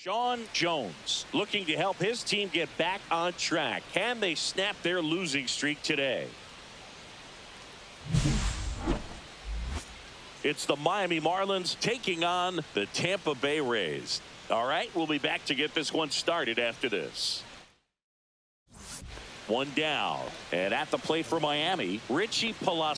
Sean Jones looking to help his team get back on track. Can they snap their losing streak today? It's the Miami Marlins taking on the Tampa Bay Rays. All right, we'll be back to get this one started after this. One down, and at the plate for Miami, Richie Palacios.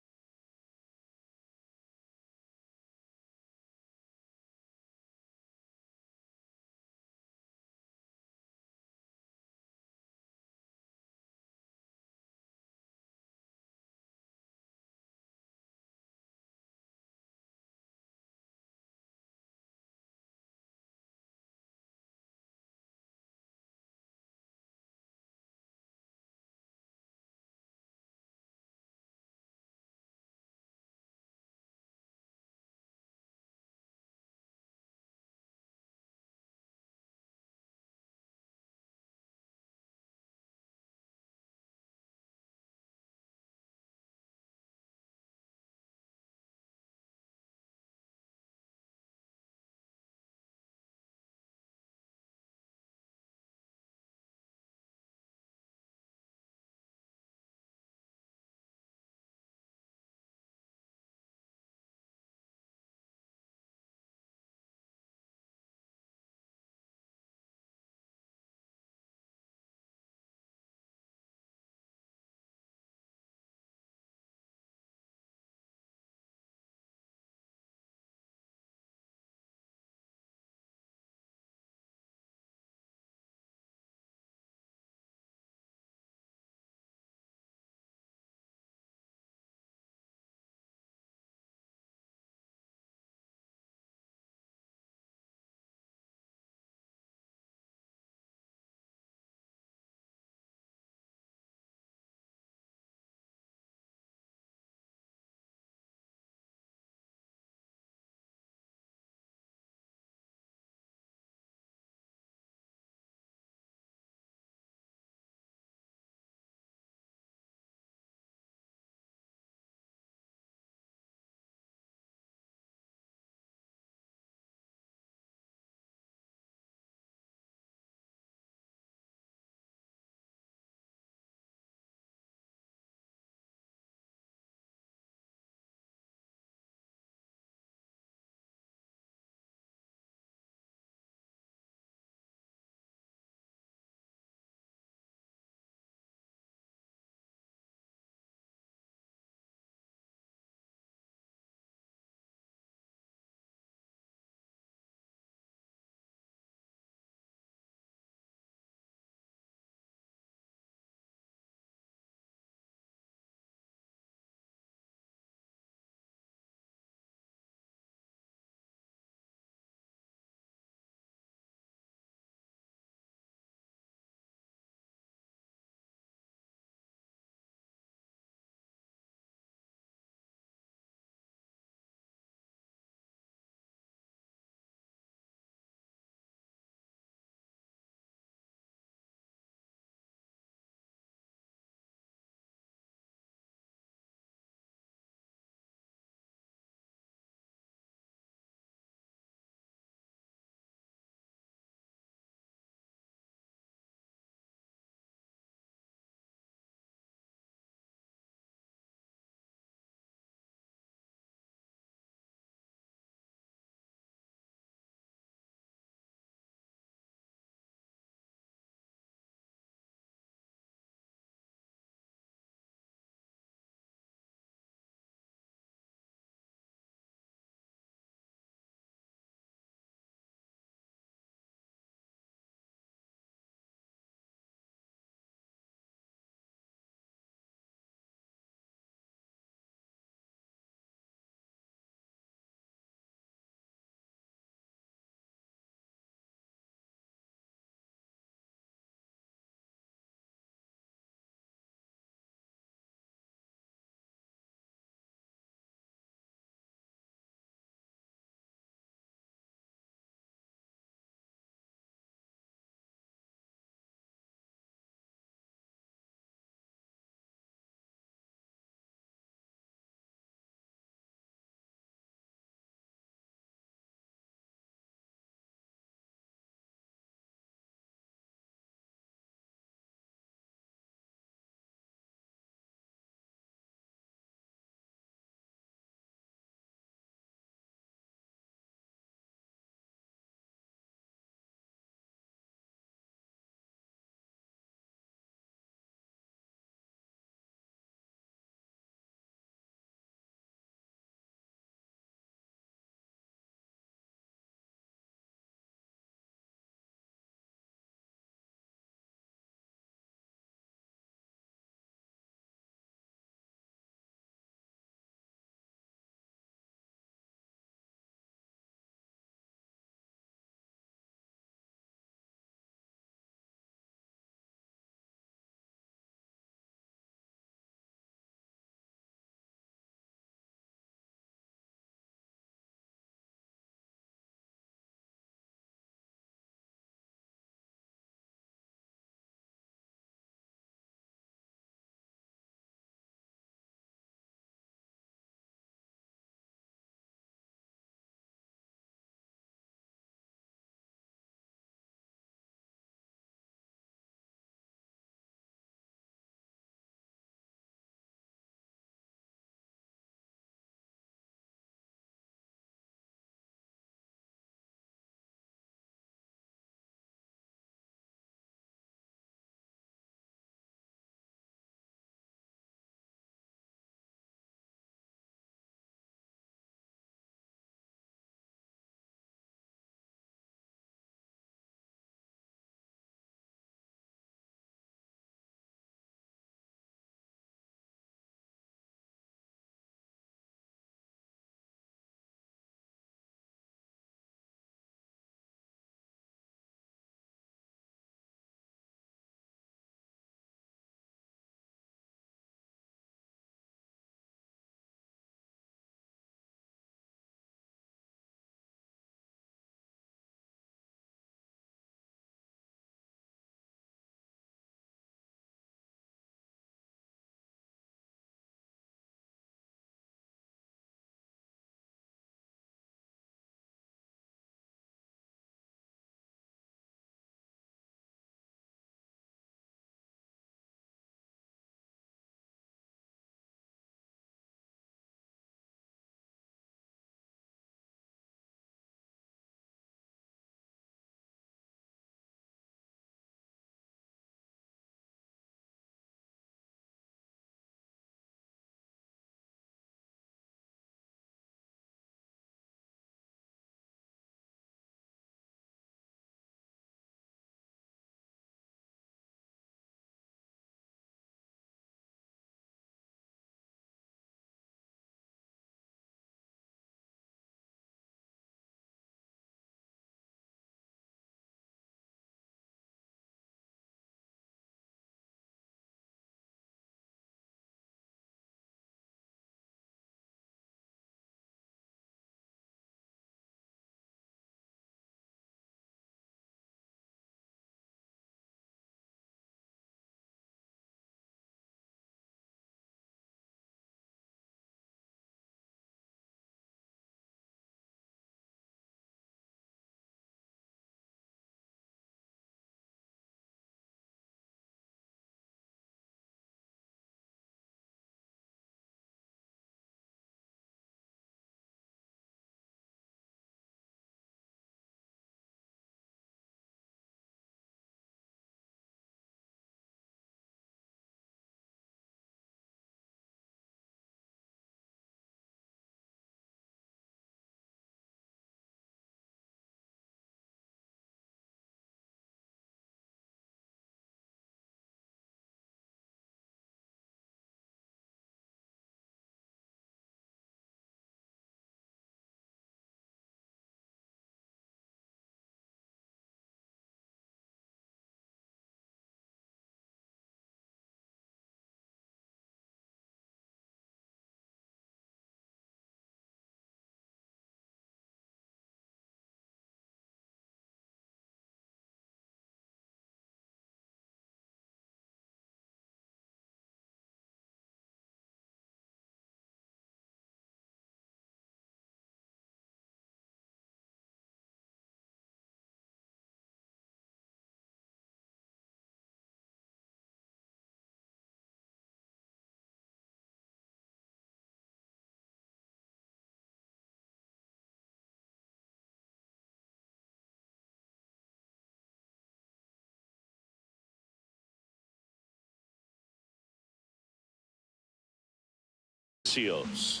Palacios.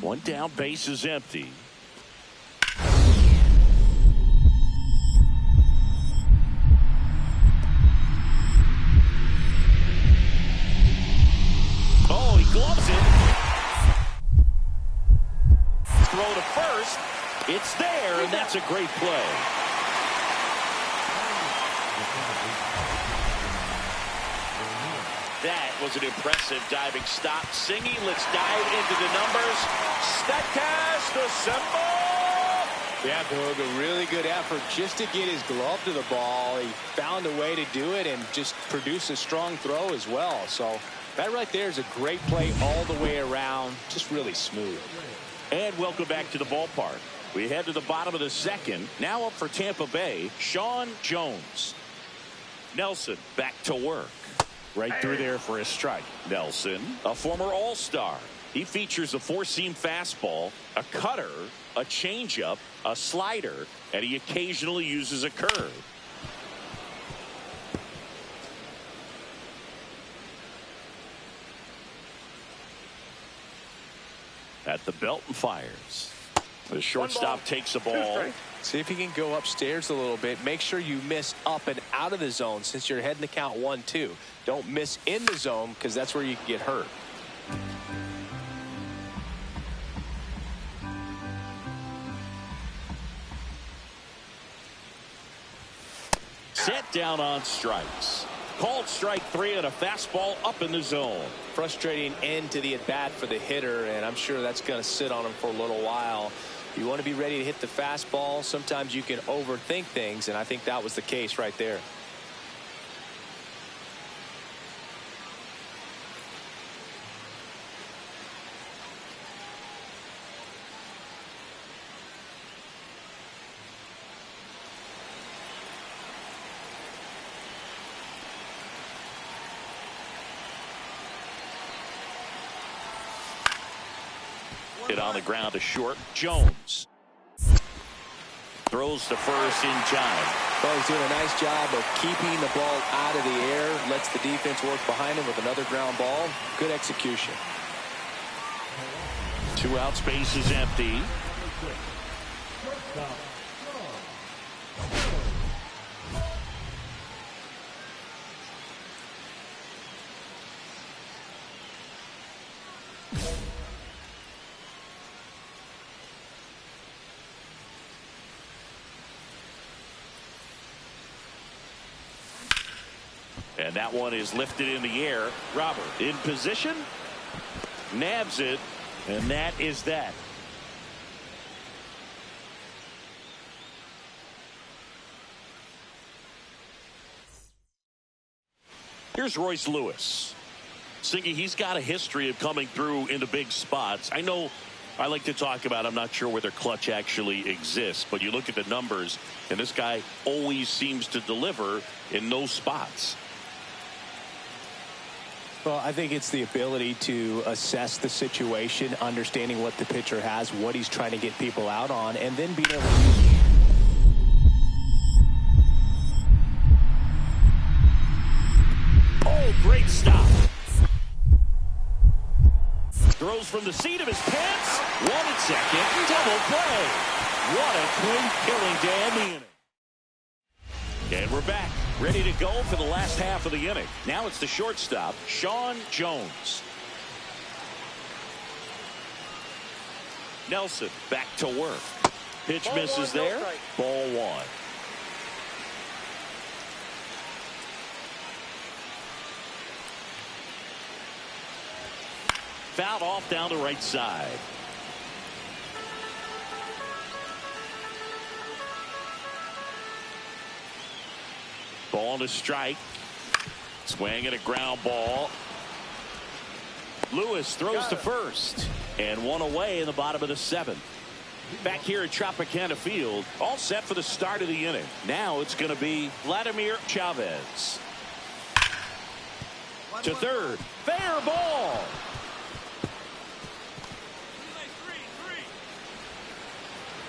One down, base is empty. Oh, he gloves it. Throw to first. It's there, and that's a great play. That was an impressive diving stop. Singy, let's dive into the numbers. Statcast, the symbol. Yeah, Boog, a really good effort just to get his glove to the ball. He found a way to do it and just produce a strong throw as well. So that right there is a great play all the way around. Just really smooth. And welcome back to the ballpark. We head to the bottom of the second. Now up for Tampa Bay, Sean Jones. Nelson back to work. Right through there for a strike. Nelson, a former All-Star. He features a four-seam fastball, a cutter, a changeup, a slider, and he occasionally uses a curve. At the belt and fires. The shortstop takes the ball. See if you can go upstairs a little bit. Make sure you miss up and out of the zone since you're heading to count 1-2. Don't miss in the zone because that's where you can get hurt. Set down on strikes. Called strike 3 on a fastball up in the zone. Frustrating end to the at-bat for the hitter, and I'm sure that's going to sit on him for a little while. You want to be ready to hit the fastball. Sometimes you can overthink things, and I think that was the case right there. Hit on the ground to short. Jones throws to first in time. Well, he's doing a nice job of keeping the ball out of the air. Lets the defense work behind him with another ground ball. Good execution. 2 out, space is empty. And that one is lifted in the air. Robert in position. Nabs it. And that is that. Here's Royce Lewis. Singy, he's got a history of coming through into big spots. I know I like to talk about, I'm not sure whether clutch actually exists, but you look at the numbers, and this guy always seems to deliver in those spots. Well, I think it's the ability to assess the situation, understanding what the pitcher has, what he's trying to get people out on, and then being able to use. Oh, great stop. Throws from the seat of his pants. 1 and 2nd. Double play. What a clean killing to end the inning. And we're back. Ready to go for the last half of the inning. Now it's the shortstop, Sean Jones. Nelson back to work. Pitch misses there. Ball 1. Fouled off down the right side. Ball to strike. Swing and a ground ball. Lewis throws to first. And 1 away in the bottom of the 7th. Back here at Tropicana Field, all set for the start of the inning. Now it's going to be Vladimir Chavez. To third. Fair ball.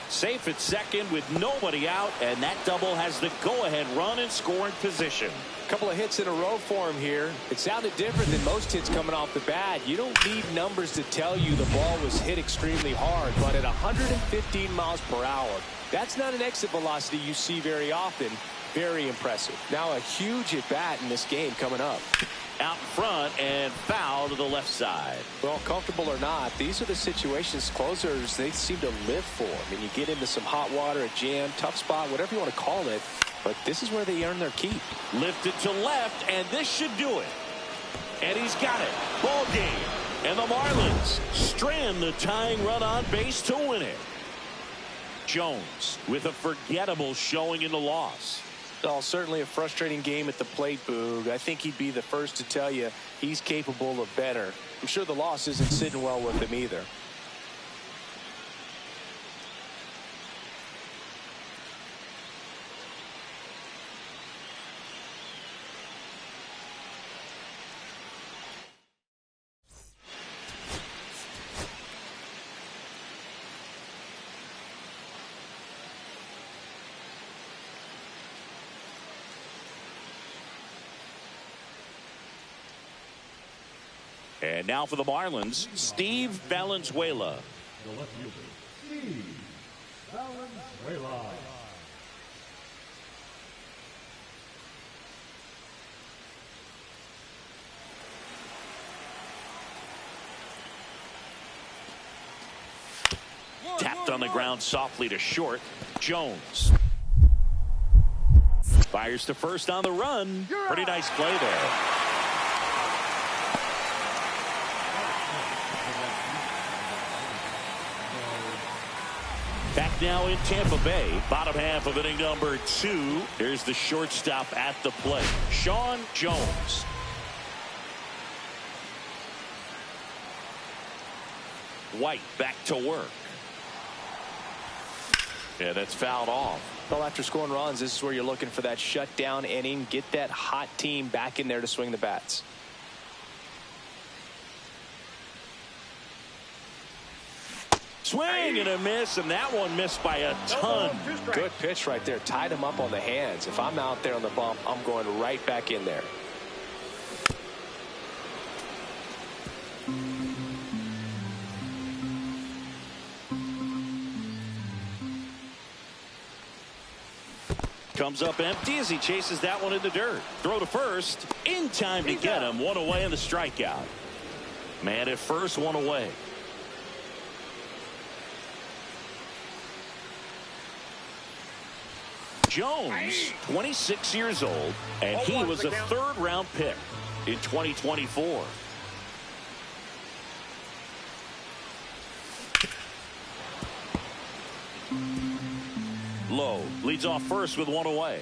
Safe at second with nobody out, and that double has the go-ahead run in scoring position. Couple of hits in a row for him here. It sounded different than most hits coming off the bat. You don't need numbers to tell you the ball was hit extremely hard, but at 115 miles per hour, that's not an exit velocity you see very often. Very impressive. Now a huge at bat in this game coming up. Out front and foul to the left side. Well, comfortable or not, these are the situations closers they seem to live for. I mean, you get into some hot water, a jam, tough spot, whatever you want to call it, but this is where they earn their keep. Lifted to left, and this should do it. And he's got it. Ball game. And the Marlins strand the tying run on base to win it. Jones with a forgettable showing in the loss. Oh, certainly a frustrating game at the plate, Boog. I think he'd be the first to tell you he's capable of better. I'm sure the loss isn't sitting well with him either. And now for the Marlins, Steve Valenzuela. The left fielder, Steve Valenzuela. Tapped on the ground softly to short. Jones fires to first on the run. Pretty nice play there. Back now in Tampa Bay, bottom half of inning number 2. Here's the shortstop at the plate, Sean Jones. White back to work. Yeah, that's fouled off. Well, after scoring runs, this is where you're looking for that shutdown inning. Get that hot team back in there to swing the bats. Swing and a miss, and that one missed by a ton. Good pitch right there. Tied him up on the hands. If I'm out there on the bump, I'm going right back in there. Comes up empty as he chases that one in the dirt. Throw to first. In time to get him. One away in the strikeout. Man at first, one away. Jones, 26 years old, and he was a third-round pick in 2024. Lowe leads off first with one away.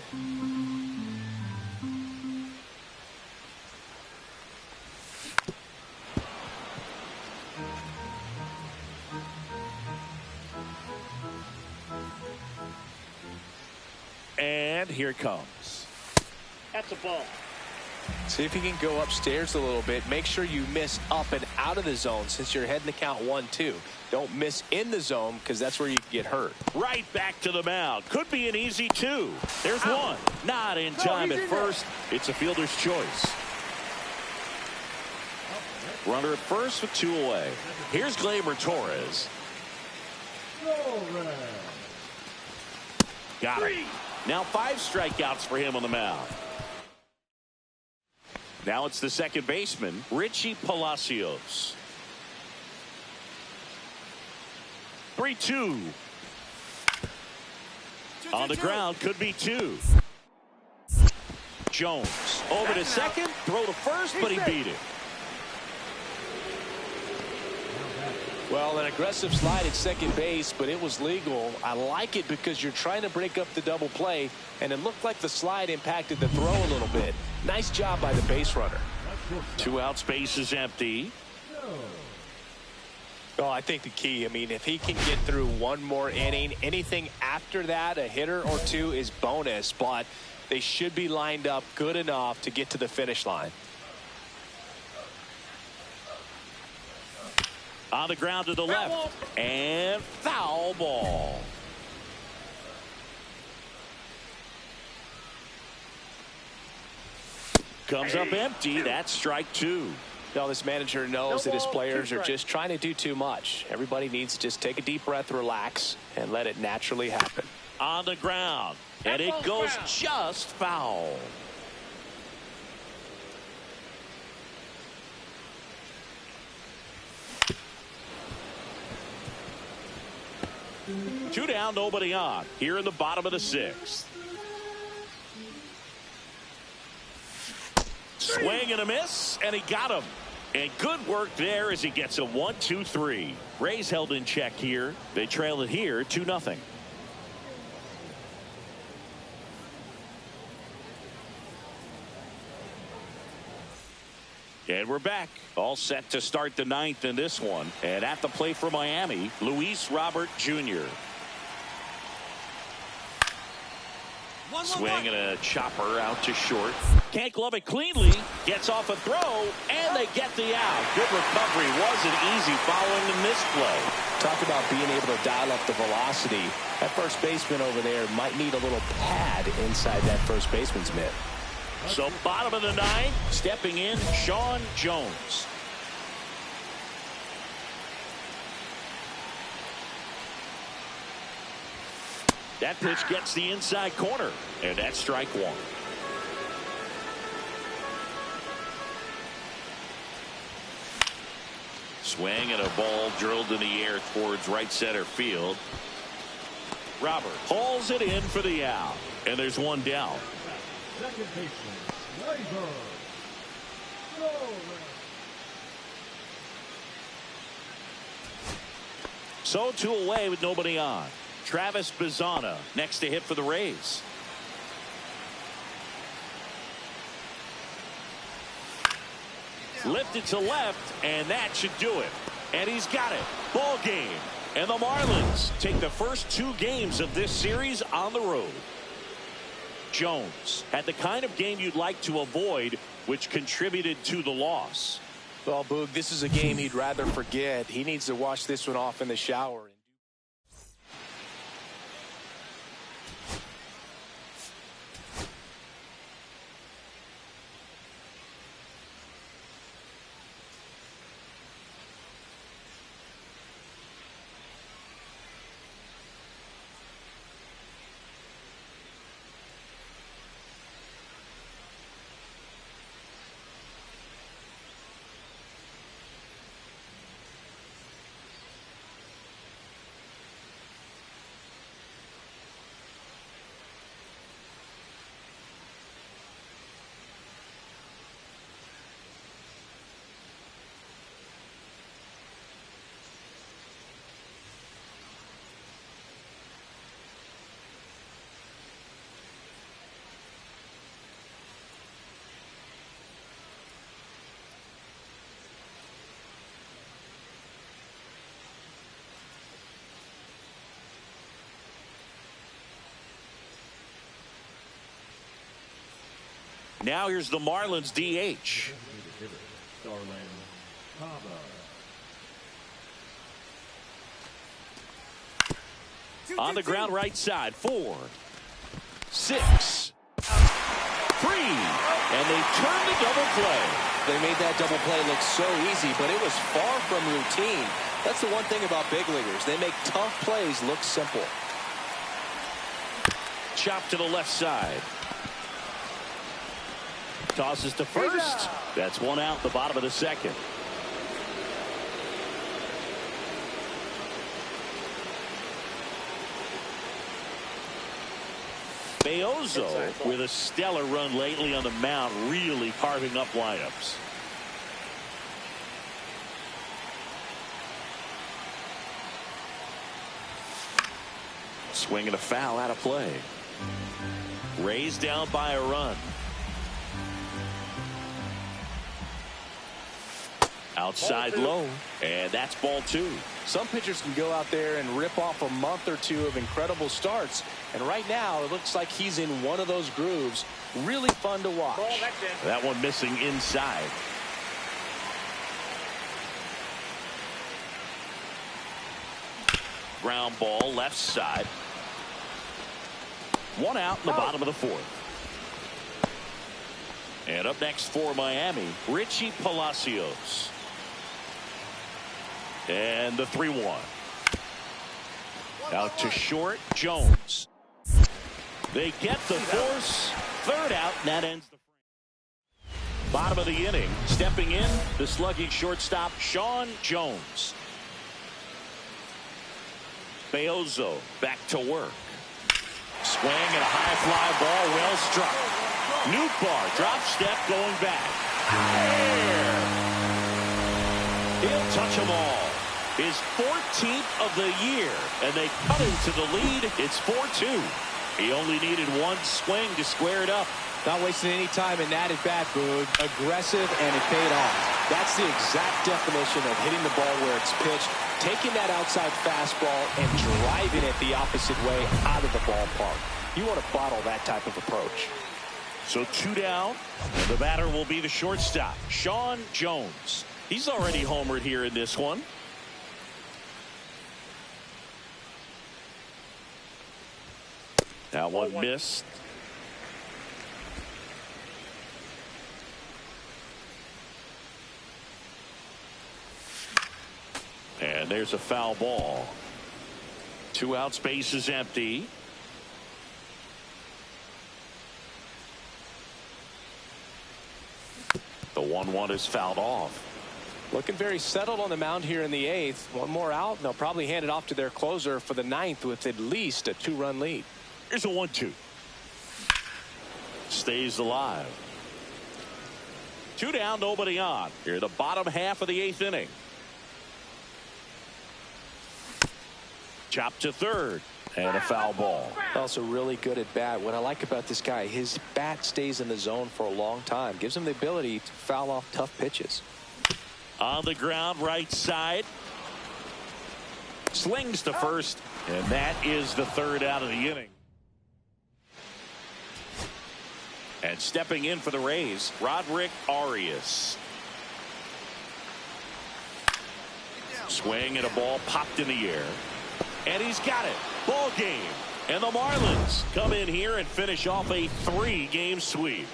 And here it comes. That's a ball. See if you can go upstairs a little bit. Make sure you miss up and out of the zone since you're heading to count 1-2. Don't miss in the zone because that's where you can get hurt. Right back to the mound. Could be an easy 2. There's one. Not in time at first. It's a fielder's choice. Runner at first with 2 away. Here's Gleyber Torres. Got it. Now 5 strikeouts for him on the mound. Now it's the second baseman, Richie Palacios. 3-2. On the ground, could be 2. Jones over to second, throw to first, but he beat it. Well, an aggressive slide at second base, but it was legal. I like it because you're trying to break up the double play, and it looked like the slide impacted the throw a little bit. Nice job by the base runner. 2 outs, base is empty. Oh, I think the key, I mean, if he can get through one more inning, anything after that, a hitter or 2 is bonus, but they should be lined up good enough to get to the finish line. On the ground to the left, and foul ball. Comes up empty. That's strike two. Now this manager knows that his players are just trying to do too much. Everybody needs to just take a deep breath, relax, and let it naturally happen. On the ground, and it goes just foul. Two down, nobody on. Here in the bottom of the sixth. Swing and a miss, and he got him. And good work there as he gets a 1-2-3. Rays held in check here. They trail it here 2-0. And we're back. All set to start the ninth in this one. And at the plate for Miami, Luis Robert Jr. Swing and a chopper out to short. Can't glove it cleanly. Gets off a throw, and they get the out. Good recovery. Wasn't easy following the missed play. Talk about being able to dial up the velocity. That first baseman over there might need a little pad inside that first baseman's mitt. So bottom of the ninth, stepping in, Sean Jones. That pitch gets the inside corner, and that's strike one. Swing and a ball drilled in the air towards right center field. Robert hauls it in for the out, and there's one down. Second baseman, Labor. So two away with nobody on. Travis Bazzana next to hit for the Rays. Lifted to left, and that should do it. And he's got it. Ball game. And the Marlins take the first two games of this series on the road. Jones had the kind of game you'd like to avoid, which contributed to the loss. Well, Boog, this is a game he'd rather forget. He needs to wash this one off in the shower. Now here's the Marlins DH. On the ground right side. 4, 6, 3. And they turn the double play. They made that double play look so easy, but it was far from routine. That's the one thing about big leaguers. They make tough plays look simple. Chop to the left side. Tosses to first. That's one out, the bottom of the second. Beozo with a stellar run lately on the mound, really carving up lineups. Swing and a foul out of play. Rays down by a run. Outside low, and that's ball 2. Some pitchers can go out there and rip off a month or two of incredible starts, and right now it looks like he's in one of those grooves. Really fun to watch. That one missing inside. Ground ball left side. One out in the bottom of the 4th. And up next for Miami, Richie Palacios. And the 3-1. Out to short, Jones. They get the force. Third out, and that ends the frame. Bottom of the inning, stepping in, the slugging shortstop, Sean Jones. Beozo back to work. Swing and a high fly ball, well struck. Newbar, drop step, going back. He'll touch them all. His 14th of the year, and they cut him to the lead. It's 4-2. He only needed one swing to square it up. Not wasting any time in that at bat, Boog. Aggressive, and it paid off. That's the exact definition of hitting the ball where it's pitched, taking that outside fastball and driving it the opposite way out of the ballpark. You want to bottle that type of approach. So 2 down, and the batter will be the shortstop, Sean Jones. He's already homered here in this one. That one missed. And there's a foul ball. 2 outs, base is empty. The 1-1 is fouled off. Looking very settled on the mound here in the 8th. One more out, and they'll probably hand it off to their closer for the 9th with at least a 2-run lead. Here's a 1-2. Stays alive. 2 down, nobody on. Here, the bottom half of the 8th inning. Chop to third. And a foul ball. Also really good at bat. What I like about this guy, his bat stays in the zone for a long time. Gives him the ability to foul off tough pitches. On the ground, right side. Slings to first. And that is the 3rd out of the inning. And stepping in for the Rays, Roderick Arias. Swing and a ball popped in the air. And he's got it. Ball game. And the Marlins come in here and finish off a 3-game sweep.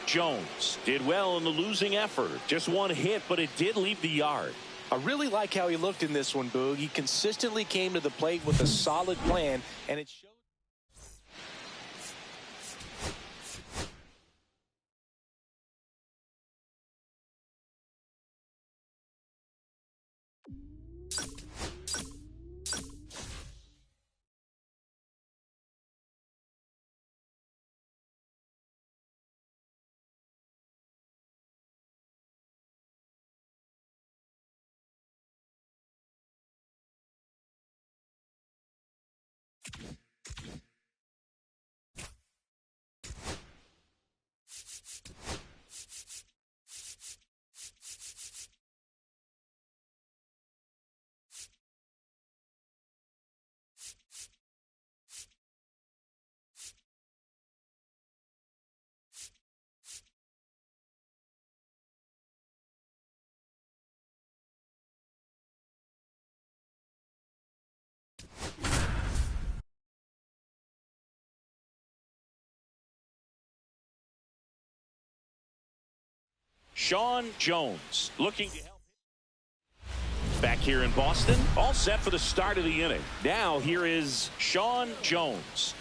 Jones did well in the losing effort. Just one hit, but it did leave the yard. I really like how he looked in this one, Boog. He consistently came to the plate with a solid plan, and it showed. Sean Jones looking to help. Back here in Boston, all set for the start of the inning. Now here is Sean Jones.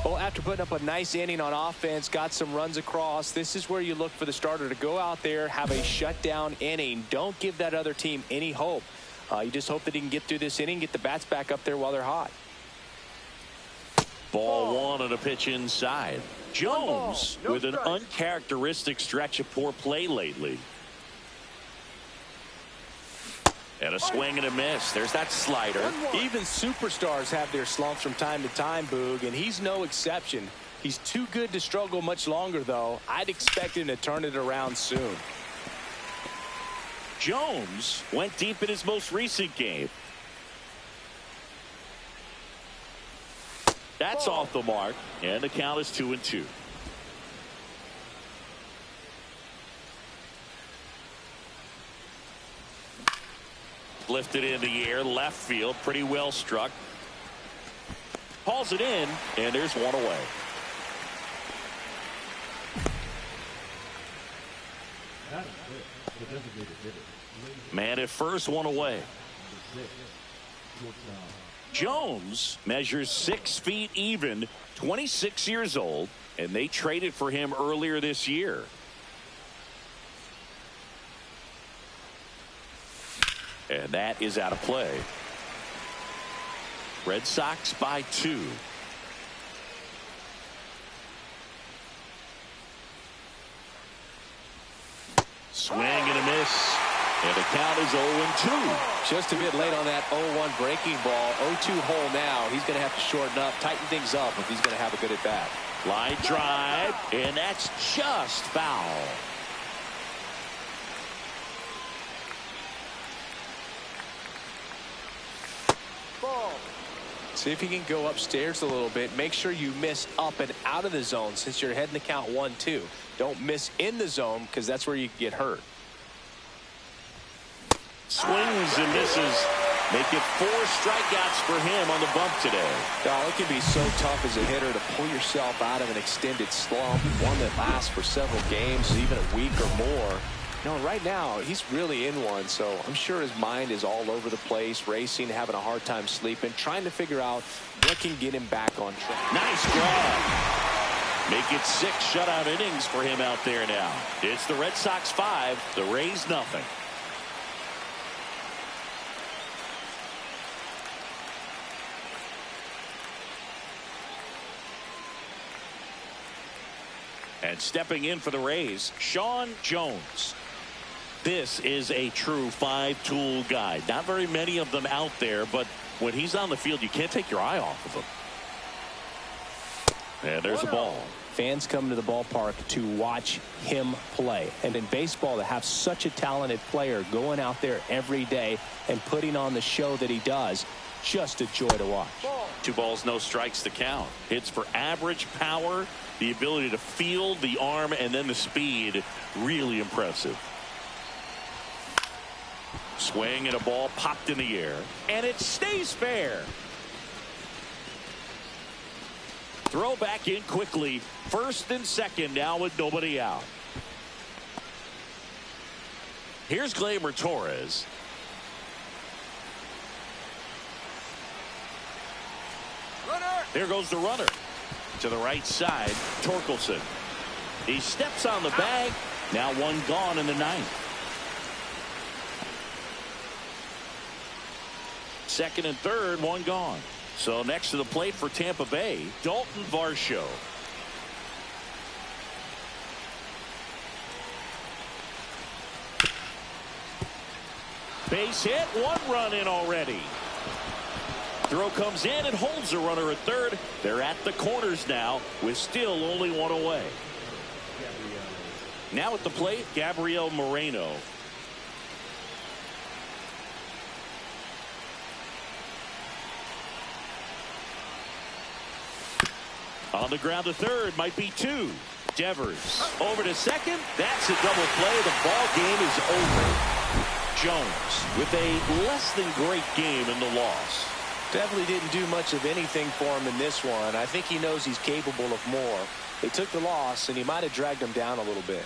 Well, after putting up a nice inning on offense, got some runs across, this is where you look for the starter to go out there, have a shutdown inning. Don't give that other team any hope. You just hope that he can get through this inning, get the bats back up there while they're hot. Ball 1 and a pitch inside. Jones with an uncharacteristic stretch of poor play lately. And a swing and a miss. There's that slider. Even superstars have their slumps from time to time, Boog, and he's no exception. He's too good to struggle much longer, though. I'd expect him to turn it around soon. Jones went deep in his most recent game. That's off the mark, and the count is 2-2. Lifted in the air, left field, pretty well struck. Hauls it in, and there's one away. Batting fifth, the designated hitter. Man at first, one away. Number 6, shortstop. Jones measures 6 feet even, 26 years old, and they traded for him earlier this year. And that is out of play. Red Sox by 2. Swing and a miss. And the count is 0-2. Just a bit late on that 0-1 breaking ball. 0-2 hole now. He's going to have to shorten up, tighten things up if he's going to have a good at bat. Line drive, and that's just foul. See if he can go upstairs a little bit. Make sure you miss up and out of the zone since you're heading to count 1-2. Don't miss in the zone because that's where you get hurt. Swings and misses. Make it 4 strikeouts for him on the bump today. It can be so tough as a hitter to pull yourself out of an extended slump, one that lasts for several games, even a week or more. Right now, he's really in one, so I'm sure his mind is all over the place, racing, having a hard time sleeping, trying to figure out what can get him back on track. Nice grab. Make it 6 shutout innings for him out there now. It's the Red Sox 5, the Rays nothing. And stepping in for the Rays, Sean Jones. This is a true 5-tool guy. Not very many of them out there, but when he's on the field, you can't take your eye off of him. And there's a ball. Fans come to the ballpark to watch him play. And in baseball, to have such a talented player going out there every day and putting on the show that he does, just a joy to watch. 2 balls, no strikes to count. Hits for average power, the ability to field, the arm, and then the speed. Really impressive. Swing and a ball popped in the air, and it stays fair. Throw back in quickly. First and second now with nobody out. Here's Gleyber Torres. There goes the runner. To the right side, Torkelson. He steps on the bag. Now 1 gone in the 9th. Second and third, 1 gone. So next to the plate for Tampa Bay, Dalton Varsho. Base hit, 1 run in already. Throw comes in and holds the runner at third. They're at the corners now with still only 1 away. Now at the plate, Gabriel Moreno. On the ground to third, might be 2. Devers over to second. That's a double play. The ball game is over. Jones with a less than great game in the loss. Definitely didn't do much of anything for him in this one. I think he knows he's capable of more. They took the loss, and he might have dragged him down a little bit.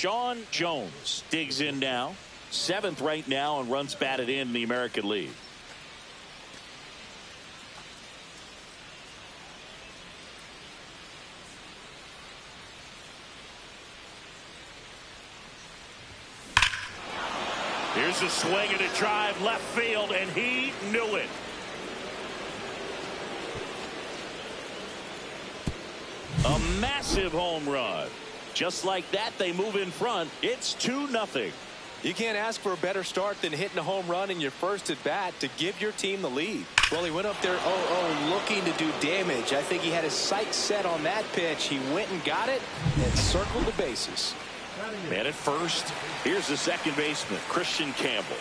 Sean Jones digs in now. 7th right now and runs batted in the American League. Here's a swing and a drive left field, and he knew it. A massive home run. Just like that, they move in front. It's 2-0. You can't ask for a better start than hitting a home run in your first at bat to give your team the lead. Well, he went up there 0-0 looking to do damage. I think he had his sights set on that pitch. He went and got it and circled the bases. Man at first. Here's the second baseman, Christian Campbell.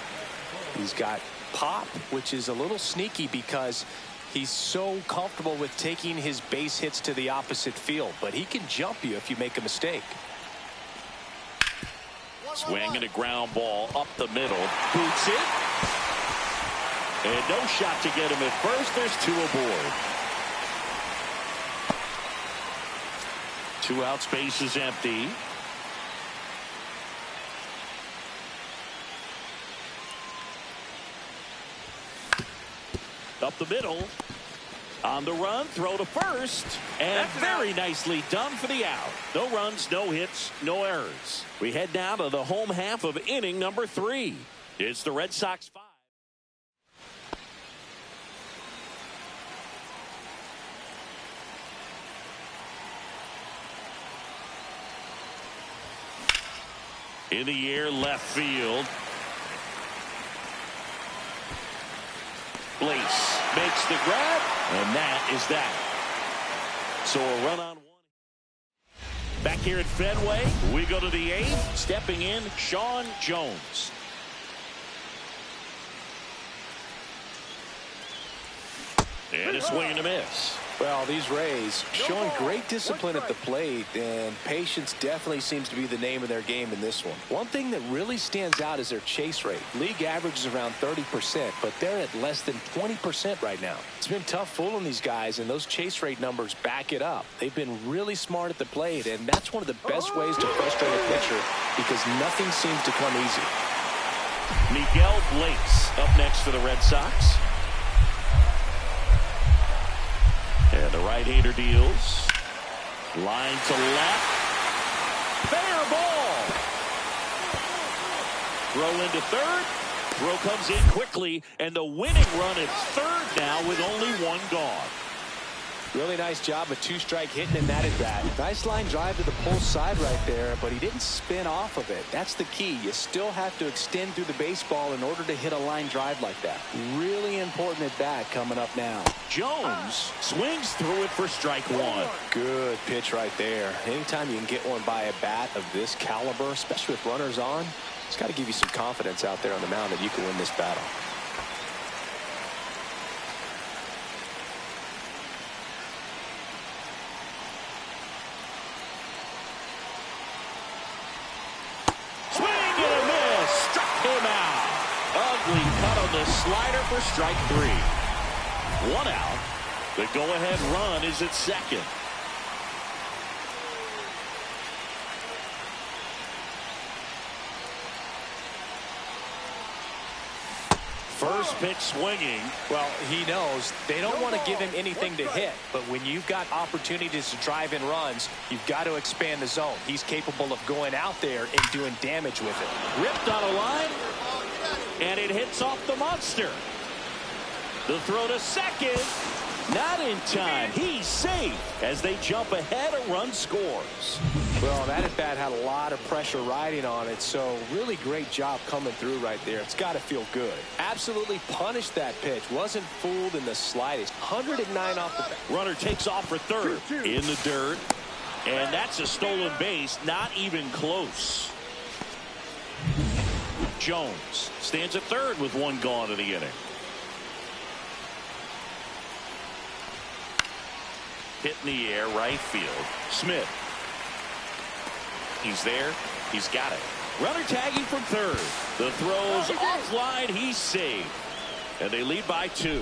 He's got pop, which is a little sneaky because he's so comfortable with taking his base hits to the opposite field, but he can jump you if you make a mistake. Swing and a ground ball up the middle. Boots it. And no shot to get him at first. There's 2 aboard. 2 out, space is empty. Up the middle. On the run, throw to first, and very nicely done for the out. No runs, no hits, no errors. We head now to the home half of inning number 3. It's the Red Sox 5. In the air, left field. Blaze makes the grab, and that is that. So a run on 1. Back here at Fenway, we go to the 8th. Stepping in, Sean Jones. And a swing and a miss. Well, these Rays showing great discipline at the plate, and patience definitely seems to be the name of their game in this one. One thing that really stands out is their chase rate. League average is around 30%, but they're at less than 20% right now. It's been tough fooling these guys, and those chase rate numbers back it up. They've been really smart at the plate, and that's one of the best ways to frustrate a pitcher because nothing seems to come easy. Miguel Blaze up next for the Red Sox. And the right-hander deals. Line to left. Fair ball. Throw into third. Throw comes in quickly. And the winning run at third now with only 1 gone. Really nice job of 2-strike hitting in that at bat. Nice line drive to the pull side right there, but he didn't spin off of it. That's the key. You still have to extend through the baseball in order to hit a line drive like that. Really important at bat coming up now. Jones swings through it for strike 1. Good pitch right there. Anytime you can get one by a bat of this caliber, especially with runners on, it's got to give you some confidence out there on the mound that you can win this battle. Slider for strike 3. 1 out. The go-ahead run is at second. First pitch swinging. Well, he knows they don't want to give him anything to hit, but when you've got opportunities to drive in runs, you've got to expand the zone. He's capable of going out there and doing damage with it. Ripped on a line. And it hits off the monster. The throw to second. Not in time. He's safe as they jump ahead. A run scores. Well, that at bat had a lot of pressure riding on it, so really great job coming through right there. It's got to feel good. Absolutely punished that pitch. Wasn't fooled in the slightest. 109 off the bat. Runner takes off for third. In the dirt. And that's a stolen base. Not even close. Jones stands at third with 1 gone in the inning. Hit in the air, right field. Smith. He's there. He's got it. Runner tagging from third. The throw's offline. He's saved. And they lead by 2.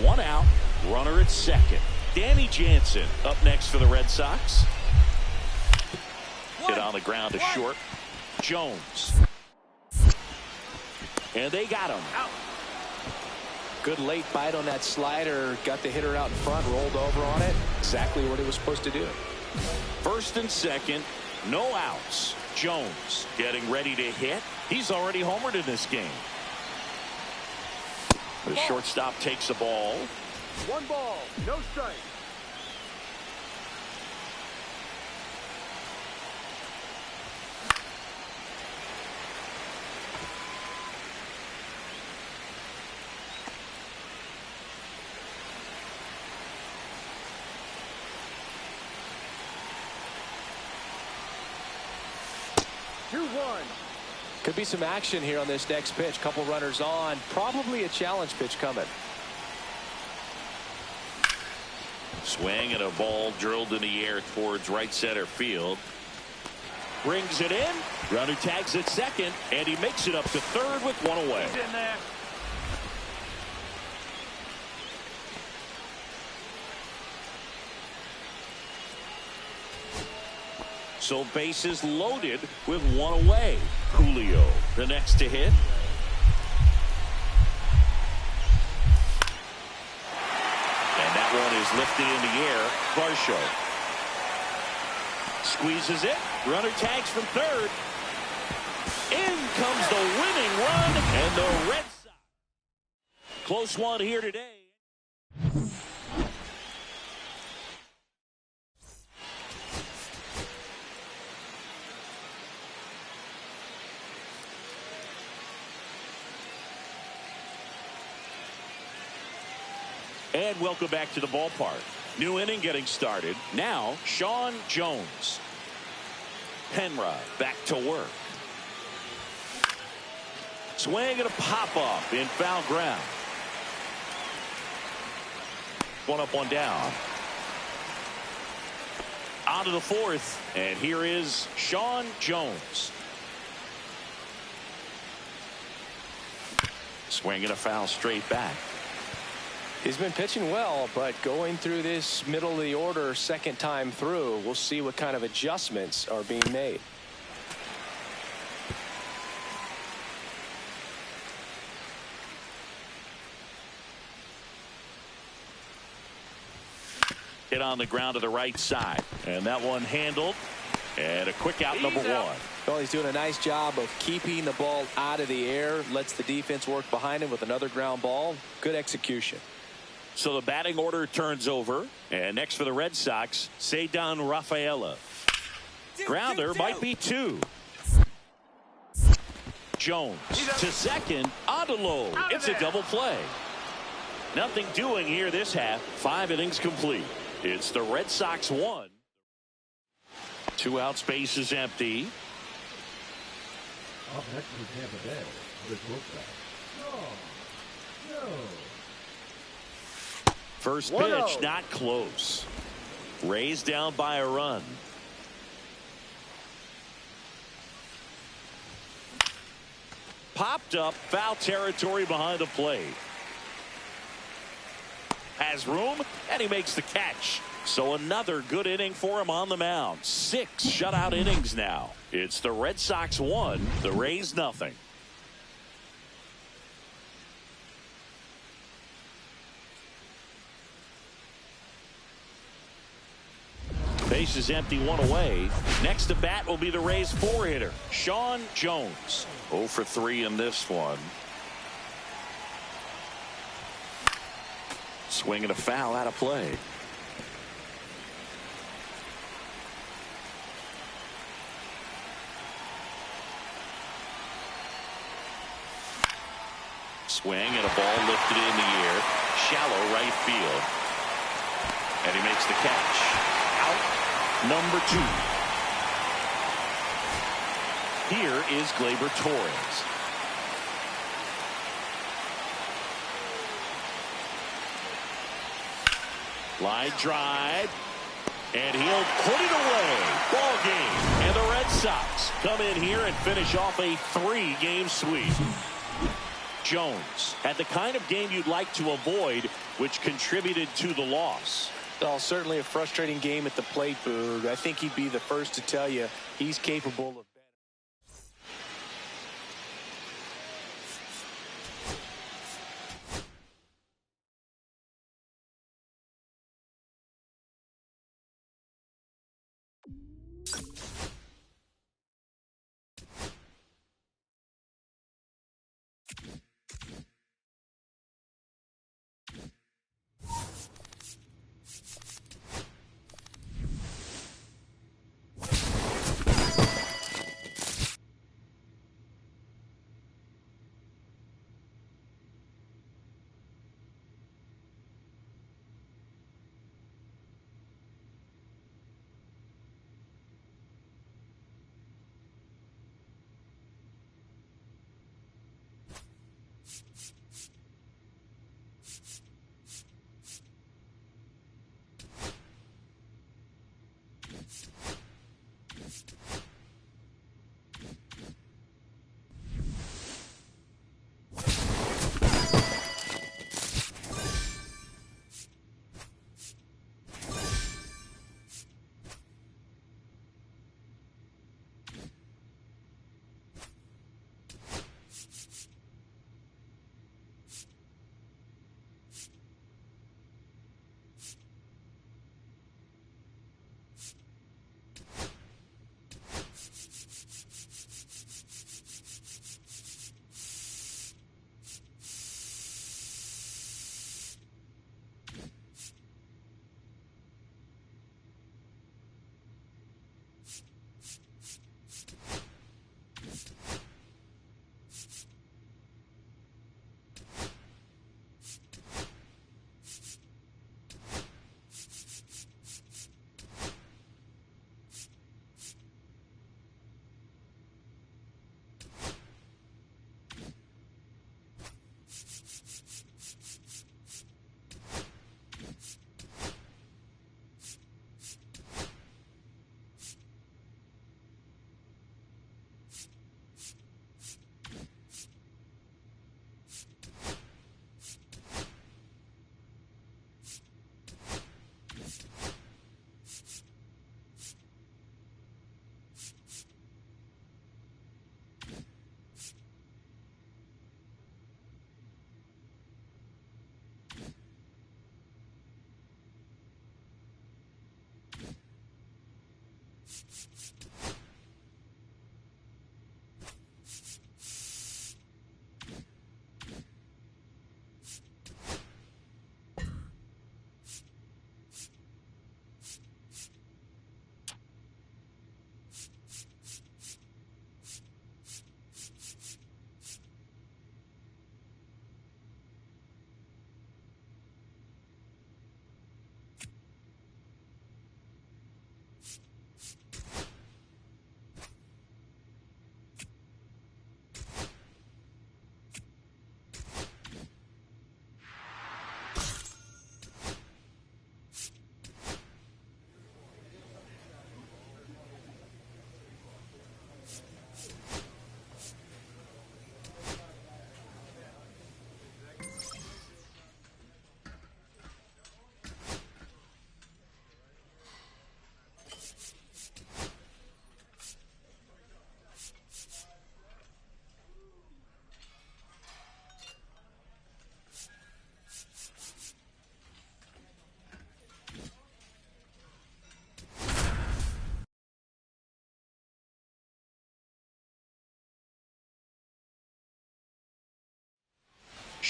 1 out. Runner at second. Danny Jansen up next for the Red Sox. Hit on the ground to short. Jones. And they got him. Out. Good late bite on that slider. Got the hitter out in front, rolled over on it. Exactly what he was supposed to do. First and second, no outs. Jones getting ready to hit. He's already homered in this game. The shortstop takes the ball. 1 ball, no strike. Could be some action here on this next pitch. Couple runners on. Probably a challenge pitch coming. Swing and a ball drilled in the air towards right center field. Brings it in. Runner tags at second, and he makes it up to third with 1 away. He's in there. So bases loaded with 1 away. Julio, the next to hit. And that one is lifted in the air. Varsho squeezes it. Runner tags from third. In comes the winning run, and the Red Sox. Close one here today. And welcome back to the ballpark. New inning getting started. Now, Sean Jones. Penrod back to work. Swing and a pop-up in foul ground. 1 up, 1 down. On to the 4th, and here is Sean Jones. Swing and a foul straight back. He's been pitching well, but going through this middle of the order second time through, we'll see what kind of adjustments are being made. Hit on the ground to the right side, and that one handled, and a quick out, number 1. Well, he's doing a nice job of keeping the ball out of the air, lets the defense work behind him with another ground ball. Good execution. So the batting order turns over, and next for the Red Sox, Cedar Rafaela. Grounder might be 2. Jones to second, Odelo. It's a double play. Nothing doing here this half. 5 innings complete. It's the Red Sox 1. 2 out, space is empty. Up next for Tampa Bay, the shortstop. No. First 1-0. pitch, not close. Rays down by a run. Popped up, foul territory behind the plate. Has room, and he makes the catch. So another good inning for him on the mound. 6 shutout innings now. It's the Red Sox 1, the Rays nothing. Base is empty, 1 away. Next to bat will be the Rays 4-hitter, Sean Jones. 0 for 3 in this one. Swing and a foul out of play. Swing and a ball lifted in the air. Shallow right field. And he makes the catch. Out number 2. Here is Gleyber Torres. Line drive, and he'll put it away. Ball game, and the Red Sox come in here and finish off a 3-game sweep. Jones had the kind of game you'd like to avoid, which contributed to the loss. Well, certainly a frustrating game at the plate, Boog. I think he'd be the first to tell you he's capable of.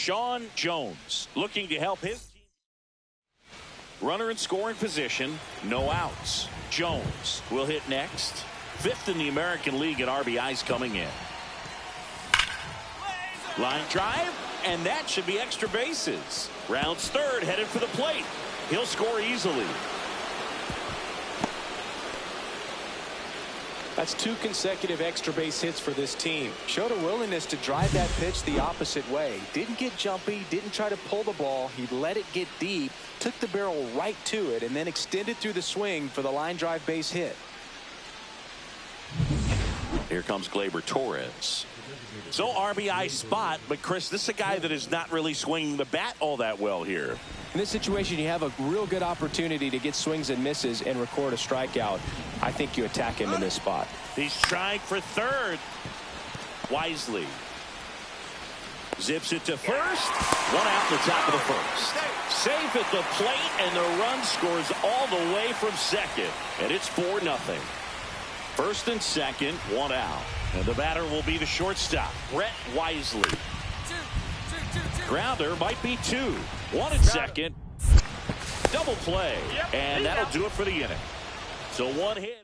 Sean Jones looking to help his team. Runner in scoring position, no outs. Jones will hit next. Fifth in the American League in RBIs coming in. Line drive, and that should be extra bases. Rounds third, headed for the plate. He'll score easily. That's 2 consecutive extra base hits for this team. Showed a willingness to drive that pitch the opposite way. Didn't get jumpy, didn't try to pull the ball. He let it get deep, took the barrel right to it, and then extended through the swing for the line drive base hit. Here comes Gleyber Torres. So RBI spot, but Chris, this is a guy that is not really swinging the bat all that well here. In this situation, you have a real good opportunity to get swings and misses and record a strikeout. I think you attack him in this spot. He's trying for third. Wisely zips it to first. One out in the top of the first. Safe at the plate, and the run scores all the way from second. And it's 4-0. First and second, one out. And the batter will be the shortstop, Brett Wisely. Grounder might be 2. One at second. Double play. And that'll do it for the inning. So one hit.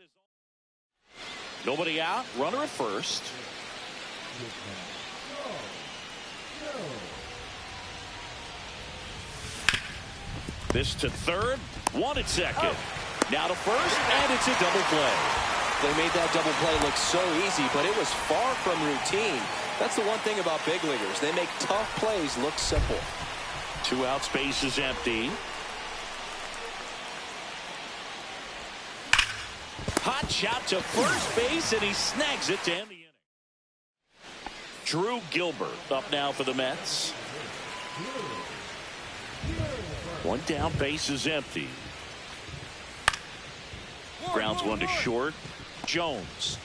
Nobody out. Runner at first. This to third. One at second. Now to first, and it's a double play. They made that double play look so easy, but it was far from routine. That's the one thing about big leaguers. They make tough plays look simple. 2 outs, base is empty. Hot shot to first base, and he snags it to end the inning. Drew Gilbert up now for the Mets. One down, base is empty. Grounds one to short. Jones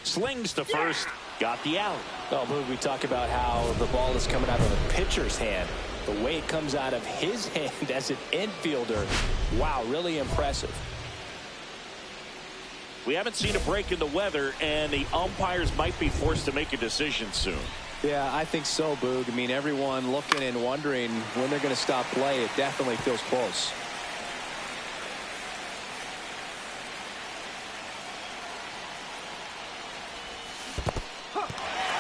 slings to first, got the out. Oh, Boog, we talk about how the ball is coming out of the pitcher's hand. The way it comes out of his hand as an infielder, wow, really impressive. We haven't seen a break in the weather, and the umpires might be forced to make a decision soon. Yeah, I think so, Boog. I mean, everyone looking and wondering when they're going to stop play. It definitely feels close.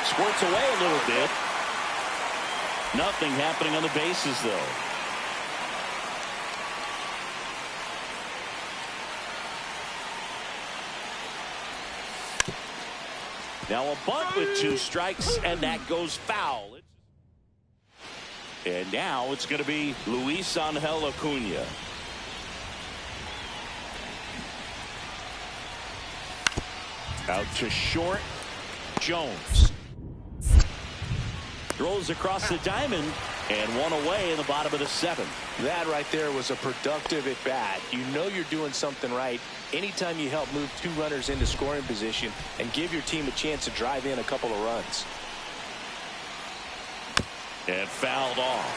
Squirts away a little bit. Nothing happening on the bases, though. Now a bunt with 2 strikes, and that goes foul. And now it's going to be Luis Angel Acuna. Out to short. Jones throws across the diamond, and one away in the bottom of the 7th. That right there was a productive at bat. You know you're doing something right anytime you help move 2 runners into scoring position and give your team a chance to drive in a couple of runs. And fouled off.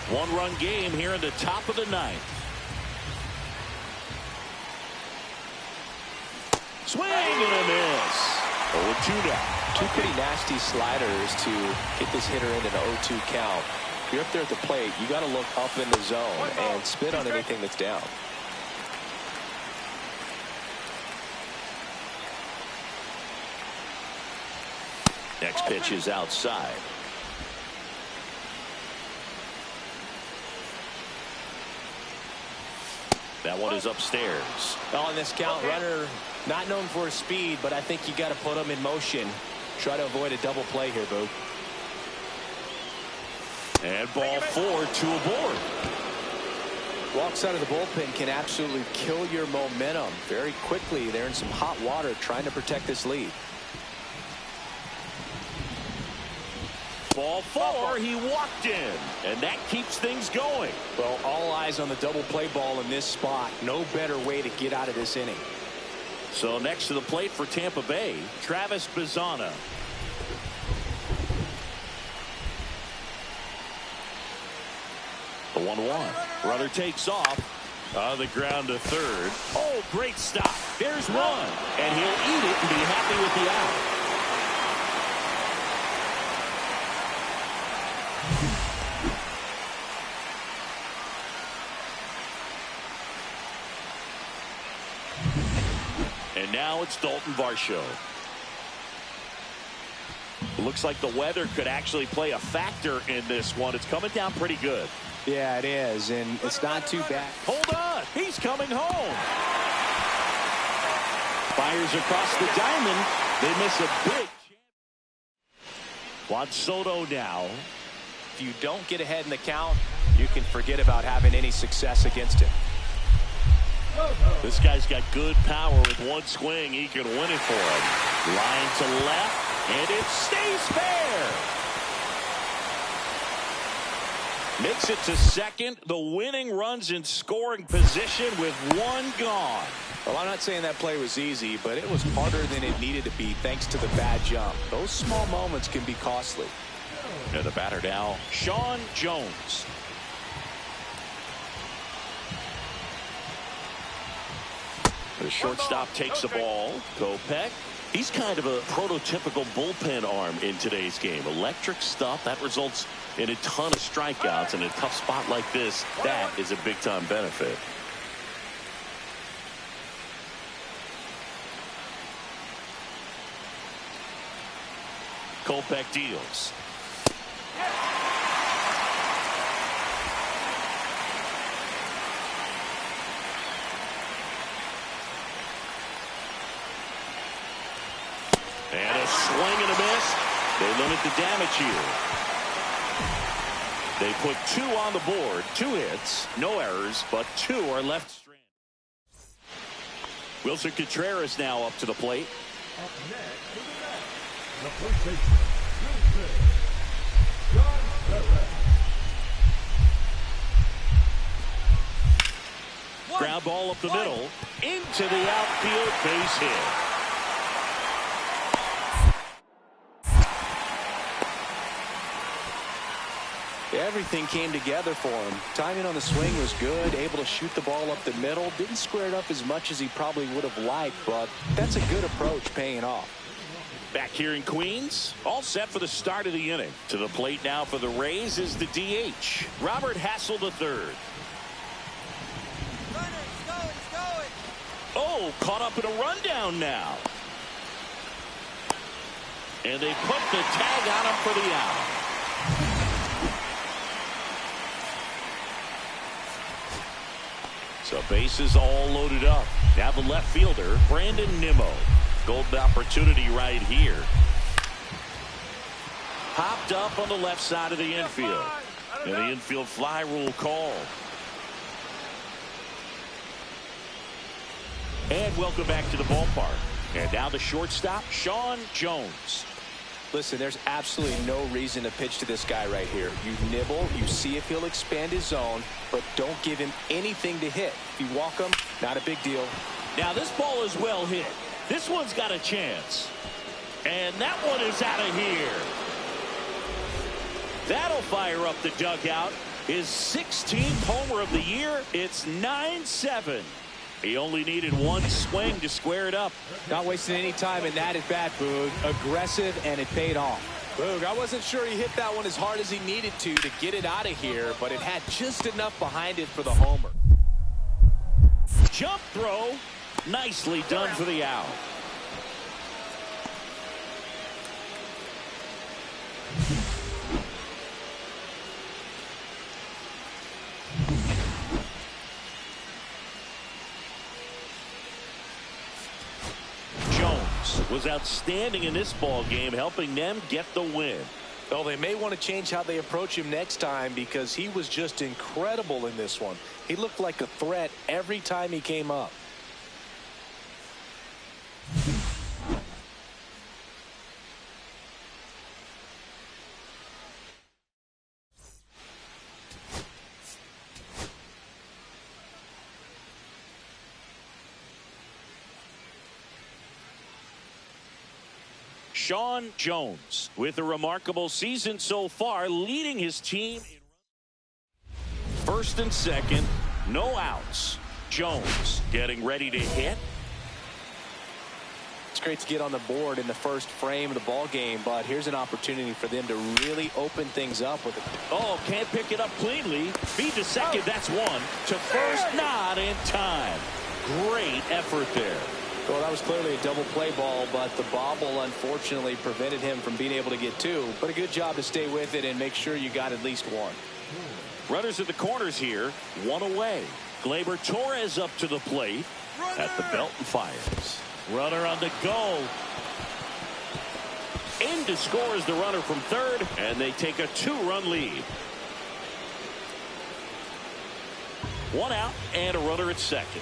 1-run game here in the top of the 9th. Swing and a miss. 0-2 now. 2 pretty nasty sliders to get this hitter into the 0-2 count. If you're up there at the plate, you got to look up in the zone and spit on anything that's down. Next pitch is outside. That one is upstairs. Well, in this count, runner not known for his speed, but I think you got to put him in motion. Try to avoid a double play here, Boog. And ball 4, 2 aboard. Walks out of the bullpen can absolutely kill your momentum very quickly. They're in some hot water trying to protect this lead. Ball 4, he walked in, and that keeps things going. Well, all eyes on the double play ball in this spot. No better way to get out of this inning. So next to the plate for Tampa Bay, Travis Bazzana. The 1-1. Runner takes off on the ground to third. Oh, great stop. There's one, and he'll eat it and be happy with the out. And now it's Dalton Varsho. Looks like the weather could actually play a factor in this one. It's coming down pretty good. Yeah, it is, and it's not too bad. Hold on, he's coming home. Fires across the diamond. They miss a big chance. Juan Soto now. If you don't get ahead in the count, you can forget about having any success against him. This guy's got good power. With one swing, he can win it for him. Line to left, and it stays fair. Makes it to second. The winning runs in scoring position with one gone. Well, I'm not saying that play was easy, but it was harder than it needed to be thanks to the bad jump. Those small moments can be costly. And the batter now, Sean Jones. The shortstop takes the ball. Kopech. He's kind of a prototypical bullpen arm in today's game. Electric stuff that results in a ton of strikeouts. In a tough spot like this, that is a big-time benefit. Kopech deals. And a swing and a miss. They limit the damage here. They put 2 on the board, 2 hits, no errors, but 2 are left stranded. Wilson Contreras now up to the plate. Up next to the bat, the first baseman, Wilson Contreras. Ground ball up the middle, into the outfield, base hit. Everything came together for him. Timing on the swing was good, able to shoot the ball up the middle. Didn't square it up as much as he probably would have liked, but that's a good approach paying off. Back here in Queens, all set for the start of the inning. To the plate now for the Rays is the DH, Robert Hassel III. Oh, caught up in a rundown now. And they put the tag on him for the out. So bases all loaded up. Now the left fielder, Brandon Nimmo. Golden opportunity right here. Popped up on the left side of the infield. And the infield fly rule called. And welcome back to the ballpark. And now the shortstop, Sean Jones. Listen, there's absolutely no reason to pitch to this guy right here. You nibble, you see if he'll expand his zone, but don't give him anything to hit. If you walk him, not a big deal. Now this ball is well hit. This one's got a chance. And that one is out of here. That'll fire up the dugout. His 16th homer of the year. It's 9-7. He only needed one swing to square it up. Not wasting any time in that at bat, Boog. Aggressive, and it paid off. Boog, I wasn't sure he hit that one as hard as he needed to get it out of here, but it had just enough behind it for the homer. Jump throw. Nicely done for the out. Was outstanding in this ball game, helping them get the win. Well, they may want to change how they approach him next time because he was just incredible in this one. He looked like a threat every time he came up. Sean Jones with a remarkable season so far, leading his team in first and second, no outs. Jones getting ready to hit. It's great to get on the board in the first frame of the ball game, but here's an opportunity for them to really open things up with it. Oh, can't pick it up cleanly. Feed to second, that's one. To first, not in time. Great effort there. Well, that was clearly a double play ball, but the bobble unfortunately prevented him from being able to get 2. But a good job to stay with it and make sure you got at least 1. Runners at the corners here, 1 away. Gleyber Torres up to the plate at the belt and fires. Runner on the go. In to score is the runner from third, and they take a 2-run lead. 1 out and a runner at second.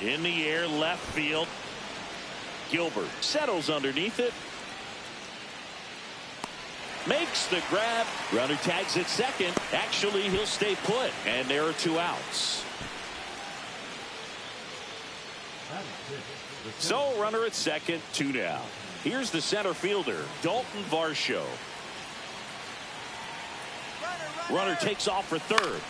In the air, left field. Gilbert settles underneath it. makes the grab. Runner tags at second. Actually, he'll stay put. And there are 2 outs. So runner at second, 2 down. Here's the center fielder, Dalton Varsho. Runner takes off for third.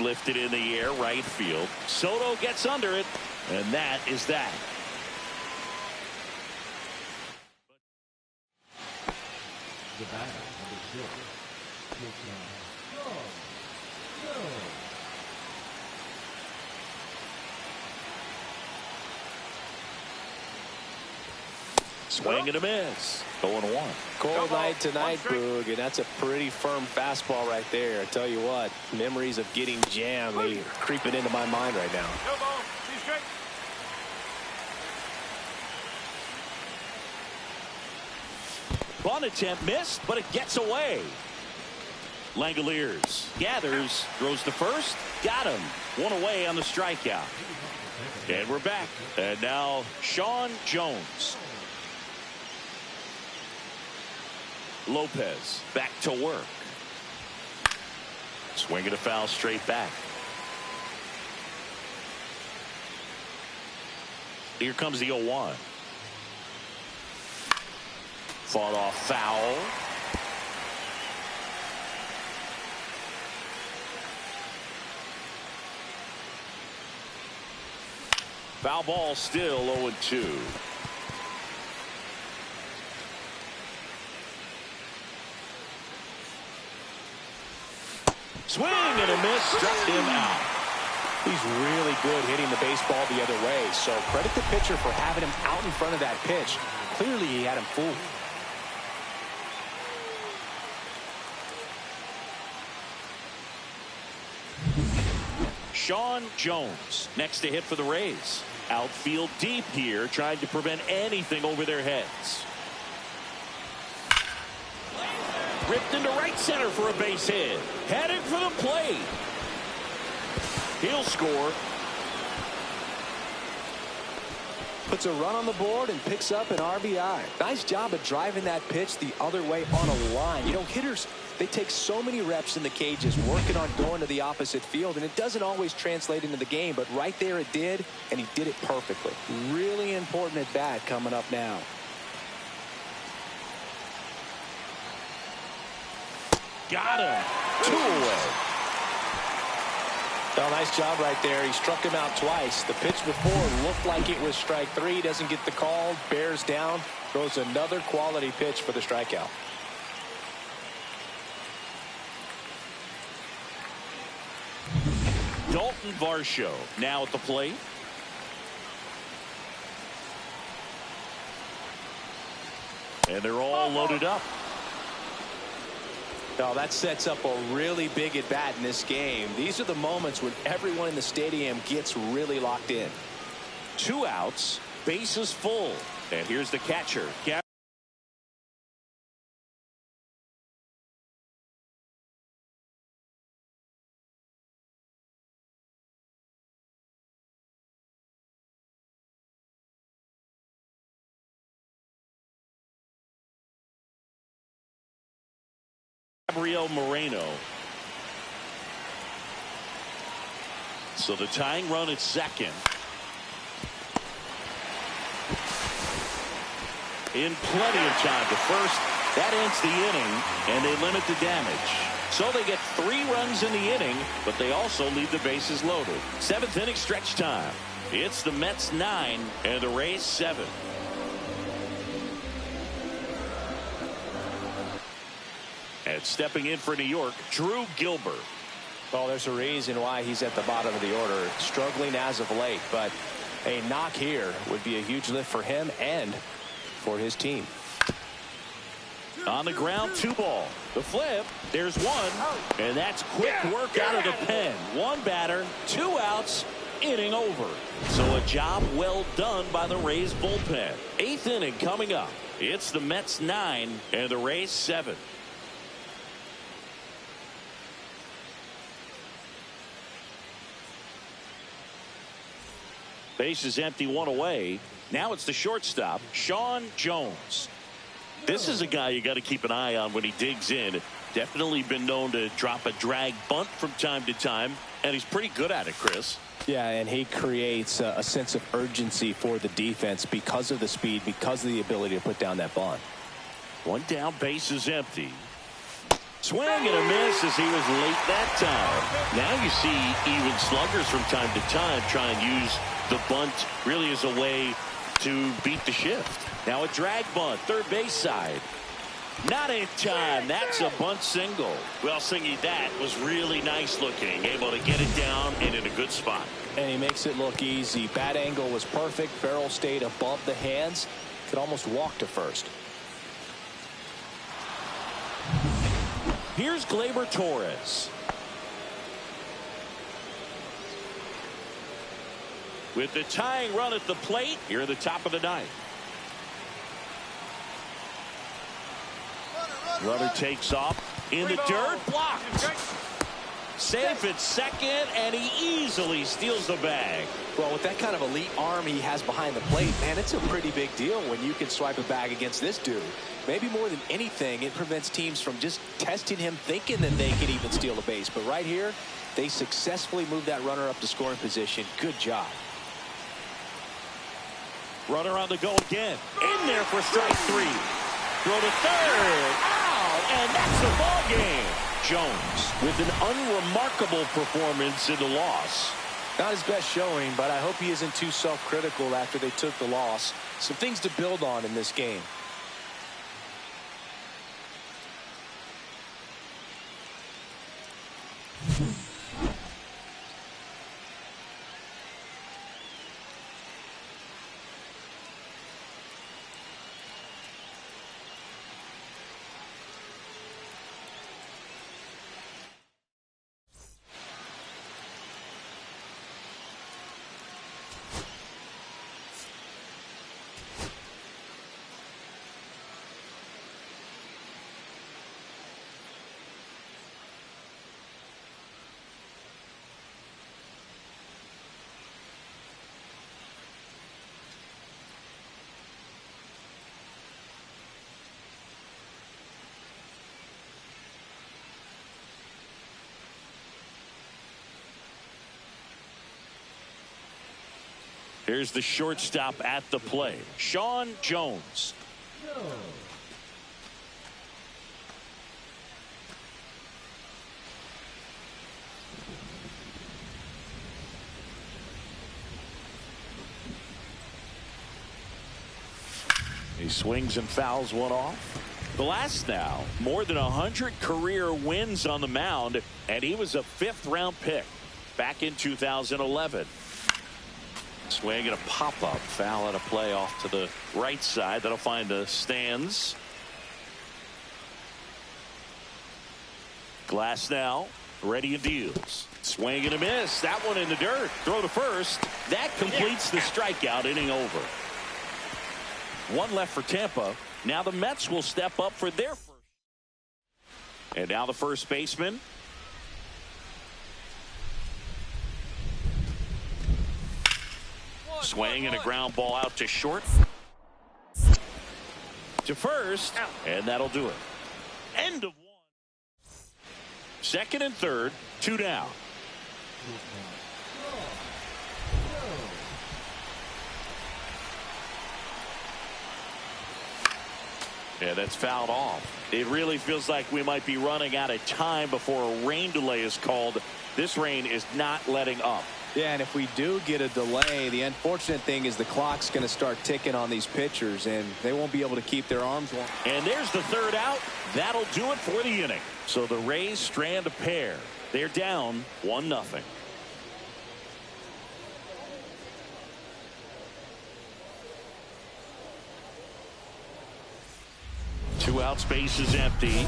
Lifted in the air, right field. Soto gets under it, and that is that. The batter of the short. Swing and a miss. 0-1. Cold night tonight, Boog, and that's a pretty firm fastball right there. I tell you what, memories of getting jammed, they are creeping into my mind right now. No ball. See straight. Bunt attempt missed, but it gets away. Langoliers gathers, throws to first, got him. 1 away on the strikeout. And we're back. And now Sean Jones. Lopez back to work. Swinging a foul straight back. Here comes the 0-1. Fought off foul. Foul ball, still 0-2. Swing and a miss, struck him out. He's really good hitting the baseball the other way, so credit the pitcher for having him out in front of that pitch. Clearly he had him fooled. Sean Jones next to hit for the Rays. Outfield deep here, trying to prevent anything over their heads. Ripped into right center for a base hit. Headed for the plate. He'll score. Puts a run on the board and picks up an RBI. Nice job of driving that pitch the other way on a line. You know, hitters, they take so many reps in the cages working on going to the opposite field, and it doesn't always translate into the game, but right there it did, and he did it perfectly. Really important at bat coming up now. Got him. 2 away. Well, nice job right there. He struck him out twice. The pitch before looked like it was strike 3. Doesn't get the call. Bears down. Throws another quality pitch for the strikeout. Dalton Varsho now at the plate. And they're all loaded up. Now that sets up a really big at bat in this game. These are the moments when everyone in the stadium gets really locked in. 2 outs, bases full. And here's the catcher. Gabriel Moreno. So the tying run at second. In plenty of time to first. That ends the inning, and they limit the damage. So they get 3 runs in the inning, but they also leave the bases loaded. 7th inning stretch time. It's the Mets 9 and the Rays 7. And stepping in for New York, Drew Gilbert. Well, there's a reason why he's at the bottom of the order, struggling as of late, but a knock here would be a huge lift for him and for his team. On the ground, 2 ball. The flip, there's 1, and that's quick work out of the pen. 1 batter, 2 outs, inning over. So a job well done by the Rays bullpen. 8th inning coming up. It's the Mets 9 and the Rays 7. Base is empty, 1 away. Now it's the shortstop, Sean Jones. This is a guy you got to keep an eye on when he digs in. Definitely been known to drop a drag bunt from time to time, and he's pretty good at it, Chris. Yeah, and he creates a sense of urgency for the defense because of the speed, because of the ability to put down that bunt. One down, base is empty. Swing and a miss as he was late that time. Now you see even sluggers from time to time try and use the bunt really as a way to beat the shift. Now a drag bunt, third base side. Not in time. That's a bunt single. Well, Singy, that was really nice looking. Able to get it down and in a good spot. And he makes it look easy. Bat angle was perfect. Barrel stayed above the hands. Could almost walk to first. Here's Gleyber Torres. With the tying run at the plate, here at the top of the ninth. Runner takes off in the dirt, blocked. Safe at second, and he easily steals the bag. Well, with that kind of elite arm he has behind the plate, man, it's a pretty big deal when you can swipe a bag against this dude. Maybe more than anything, it prevents teams from just testing him, thinking that they can even steal a base. But right here, they successfully moved that runner up to scoring position. Good job. Runner on the go again. In there for strike three. Throw to third. Out, and that's the ball game. Jones with an unremarkable performance in the loss. Not his best showing, but I hope he isn't too self-critical after they took the loss. Some things to build on in this game. Here's the shortstop at the plate, Sean Jones. He swings and fouls one off. The last now, more than 100 career wins on the mound, and he was a 5th-round pick back in 2011. Swing and a pop-up foul at a play off to the right side. That'll find the stands. Glass now ready and deals. Swing and a miss. That one in the dirt. Throw to first. That completes the strikeout. Inning over. One left for Tampa. Now the Mets will step up for their first. And now the first baseman. Swing and a ground ball out to short. To first. And that'll do it. End of one. Second and third. 2 down. Yeah, that's fouled off. It really feels like we might be running out of time before a rain delay is called. This rain is not letting up. Yeah, and if we do get a delay, the unfortunate thing is the clock's going to start ticking on these pitchers, and they won't be able to keep their arms warm. And there's the third out. That'll do it for the inning. So the Rays strand a pair. They're down 1-0. Two outs, base is empty.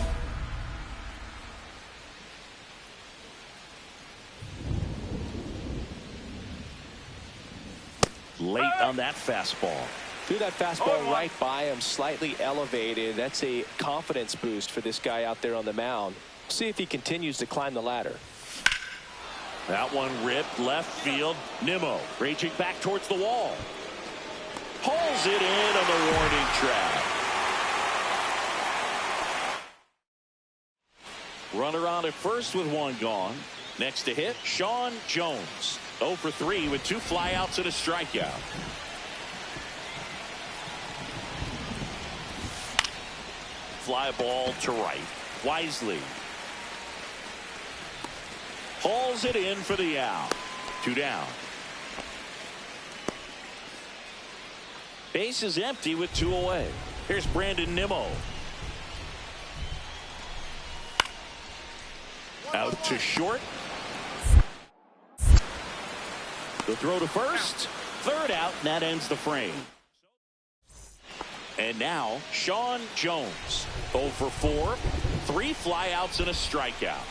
Late on that fastball. Threw that fastball right by him, slightly elevated. That's a confidence boost for this guy out there on the mound. See if he continues to climb the ladder. That one ripped left field. Nimmo raging back towards the wall. Pulls it in on the warning track. Runner on at first with one gone. Next to hit, Sean Jones. 0 for 3 with 2 flyouts and a strikeout. Fly ball to right. Wisely hauls it in for the out. 2 down. Base is empty with 2 away. Here's Brandon Nimmo. Out to short. The throw to first. Third out, and that ends the frame. And now, Sean Jones. 0 for 4. 3 flyouts and a strikeout.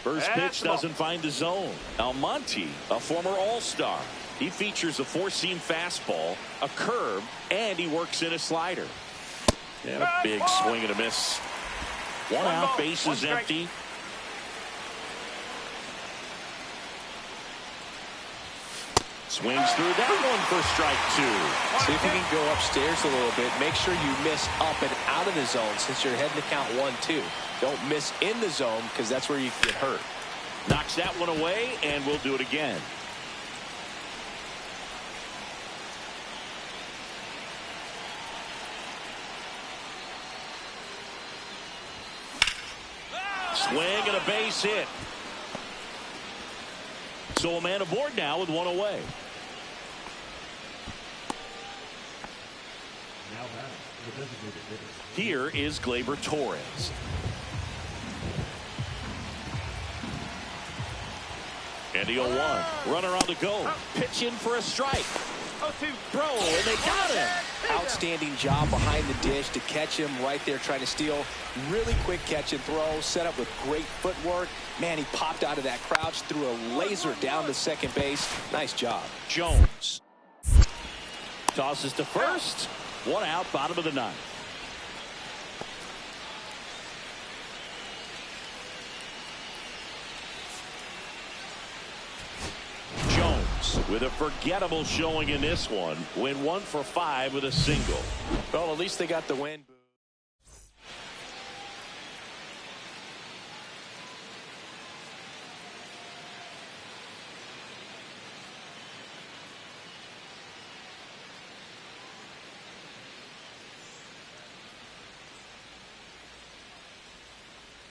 First pitch doesn't find the zone. Almonte, a former All-Star. He features a 4-seam fastball, a curve, and he works in a slider. And a big swing and a miss. 1 out, base is empty. Swings through that one for strike 2. See if you can go upstairs a little bit. Make sure you miss up and out of the zone since you're heading to count 1-2. Don't miss in the zone because that's where you get hurt. Knocks that one away, and we'll do it again. Swing and a base hit. So a man aboard now with 1 away. Now batting, the designated hitter. Here is Gleyber Torres. And the 0-1. Runner on the go. Pitch in for a strike. 0-2. Throw, and they got him. Outstanding job behind the dish to catch him right there trying to steal. Really quick catch and throw, set up with great footwork. Man, he popped out of that crouch, threw a laser down to second base. Nice job. Jones tosses to first. 1 out, bottom of the 9th. Jones with a forgettable showing in this one. Went 1 for 5 with a single. Well, at least they got the win.